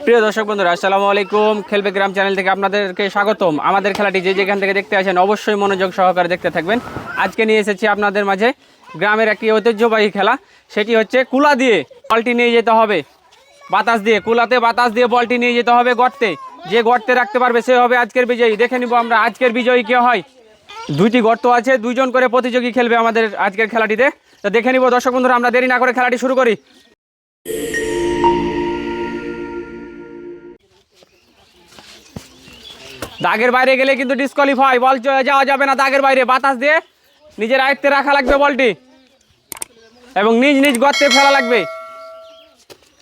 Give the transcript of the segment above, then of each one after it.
প্রিয় দর্শক বন্ধুরা, আসসালামু আলাইকুম। খেলবে গ্রাম চ্যানেল থেকে আপনাদেরকে স্বাগতম। আমাদের খেলাটি যে যেখান থেকে দেখতে আসেন অবশ্যই মনোযোগ সহকারে দেখতে থাকবেন। আজকে নিয়ে এসেছি আপনাদের মাঝে গ্রামের একটি ঐতিহ্যবাহী খেলা, সেটি হচ্ছে কুলা দিয়ে বলটি নিয়ে যেতে হবে। বাতাস দিয়ে, কুলাতে বাতাস দিয়ে বলটি নিয়ে যেতে হবে গর্তে। যে গর্তে রাখতে পারবে সে হবে আজকের বিজয়ী। দেখে নিব আমরা আজকের বিজয়ী কে হয়। দুইটি গর্ত আছে, দুইজন করে প্রতিযোগী খেলবে আমাদের আজকের খেলাটিতে। তো দেখে নিব দর্শক বন্ধুরা, আমরা দেরি না করে খেলাটি শুরু করি। দাগের বাইরে গেলে কিন্তু ডিসকোয়ালিফাই, বল যাওয়া যাবে না দাগের বাইরে। বাতাস দিয়ে নিজের আয়ত্তে রাখা লাগবে বলটি এবং নিজ নিজ গর্তে ফেলা লাগবে।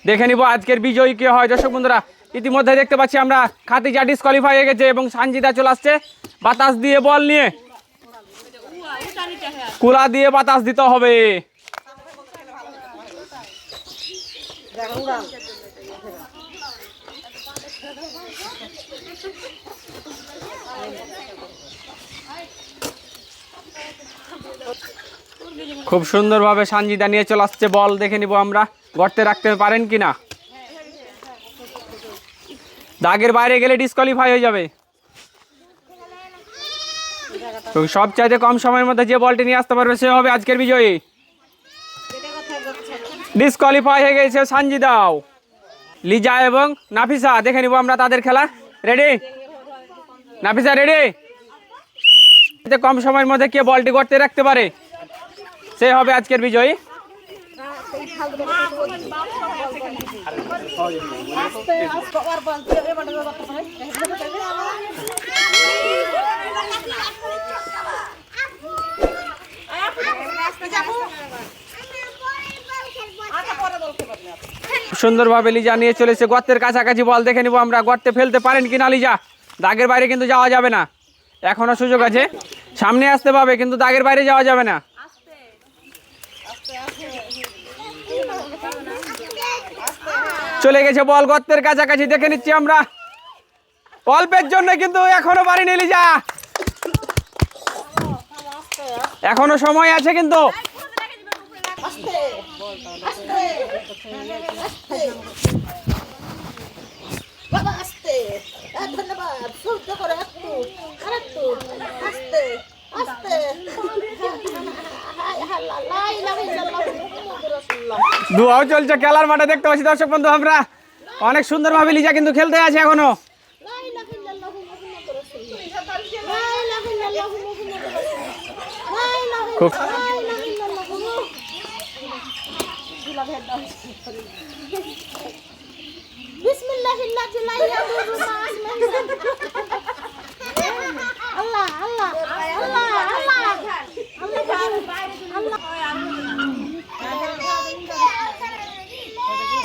দেখে নিব আজকের বিজয়ী কে হয়। দর্শক বন্ধুরা, ইতিমধ্যে দেখতে পাচ্ছি আমরা খাদিজা ডিসকোয়ালিফাই হয়ে গেছে এবং সানজিদা চলে আসছে বাতাস দিয়ে বল নিয়ে। কুলা দিয়ে বাতাস দিতে হবে। খুব সুন্দরভাবে সানজিদা নিয়ে চলে আসছে বল। দেখে নিব আমরা গর্তে রাখতে পারেন কিনা। দাগের বাইরে গেলে ডিসকোয়ালিফাই হয়ে যাবে। তো সবচাইতে কম সময়ের মধ্যে যে বলটি নিয়ে আসতে পারবে সে হবে আজকের বিজয়ী। ডিসকোয়ালিফাই হয়ে গেছে সানজিদাও, লিজা এবং নাফিসা। দেখে নিব আমরা তাদের খেলা। রেডি নাফিসা? রেডি? কম সময়ের মধ্যে কে বলটি গর্তে রাখতে পারে সে হবে আজকের বিজয়ী। সুন্দরভাবে লিজা নিয়ে চলেছে গর্তের কাছাকাছি বল। দেখে নিব আমরা গর্তে ফেলতে পারেন কিনা লিজা। দাগের বাইরে কিন্তু যাওয়া যাবে না, এখনো সুযোগ আছে। সামনে আসতে পারবে কিন্তু দাগের বাইরে যাওয়া যাবে না। চলে গেছে বল গর্তের কাছাকাছি। দেখে নিচ্ছি আমরা, অল্পের জন্য কিন্তু এখনো পারিনি লিজা। এখনো সময় আছে কিন্তু। দুয়াও চলছে খেলার মাঠে, দেখতে পাচ্ছি দর্শক বন্ধু আমরা। অনেক সুন্দরভাবে লিজা কিন্তু খেলতে আছে এখনো। খুব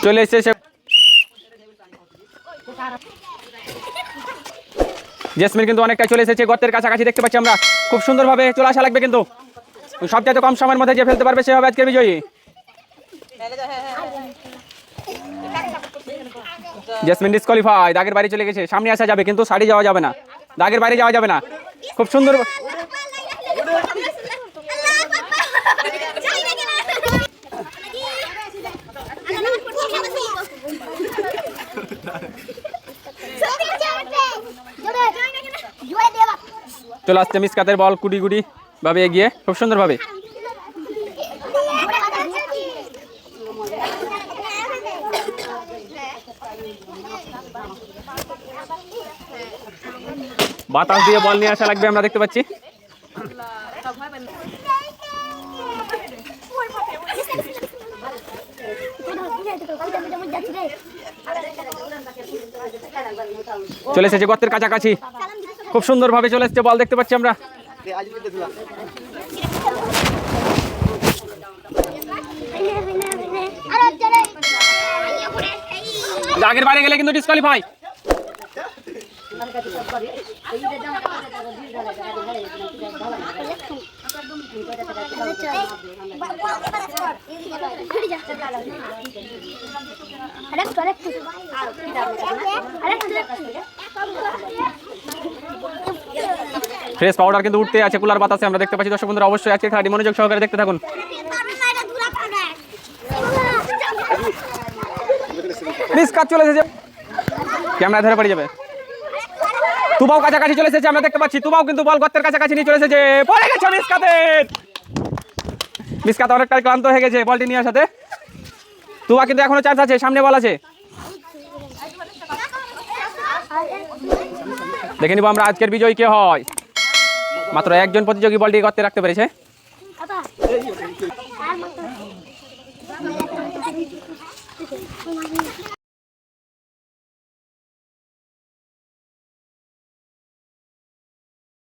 চলে এসেছে জেসমিন, কিন্তু অনেকটা চলে এসেছে গর্তের কাছাকাছি। দেখতে পাচ্ছি আমরা খুব সুন্দরভাবে চলে আসা লাগবে কিন্তু। সবচেয়ে কম সময়ের মধ্যে যে ফেলতে পারবে সে হবে আজকের বিজয়ী। জেসমিন ডিসকোয়ালিফাই, দাগের বাইরে চলে গেছে। সামনে আসা যাবে কিন্তু সাইডে যাওয়া যাবে না, দাগের বাইরে যাওয়া যাবে না। খুব সুন্দর চলে আসছে মিসকাতের বল কুড়ি কুড়ি ভাবে এগিয়ে, খুব সুন্দরভাবে। বাতাস দিয়ে বল নিয়ে আসা লাগবে, আমরা দেখতে পাচ্ছি। চলে এসেছে গর্তের কাছাকাছি, খুব সুন্দরভাবে চলে এসেছে বল, দেখতে পাচ্ছি আমরা। আগের বাইরে গেলে কিন্তু ডিসকোয়ালিফাই। ফ্রেশ পাউডার কিন্তু উঠতে আছে কুলার বাতাসে, আমরা দেখতে পাচ্ছি। দর্শক বন্ধুরা অবশ্যই আজকের খেলাটি মনোযোগ সহকারে দেখতে থাকুন। মিসকাত চলে এসেছে, ক্যামেরা ধরে পড়ে যাবে। তুবাও কাছাকাছি চলে এসেছে, আমরা দেখতে পাচ্ছি। তুবাও কিন্তু বল গর্তের কাছাকাছি নিয়ে চলে এসেছে, পড়ে গেছে মিসকাতের। মিসকাত অনেকটাই ক্লান্ত হয়ে গেছে বলটি নেওয়ার সাথে। তুবা কিন্তু এখনো চান্স আছে, সামনে বল আছে। দেখে নিব আমরা আজকের বিজয়ী কে হয়। মাত্র একজন প্রতিযোগী বলটি গর্তে রাখতে পেরেছে।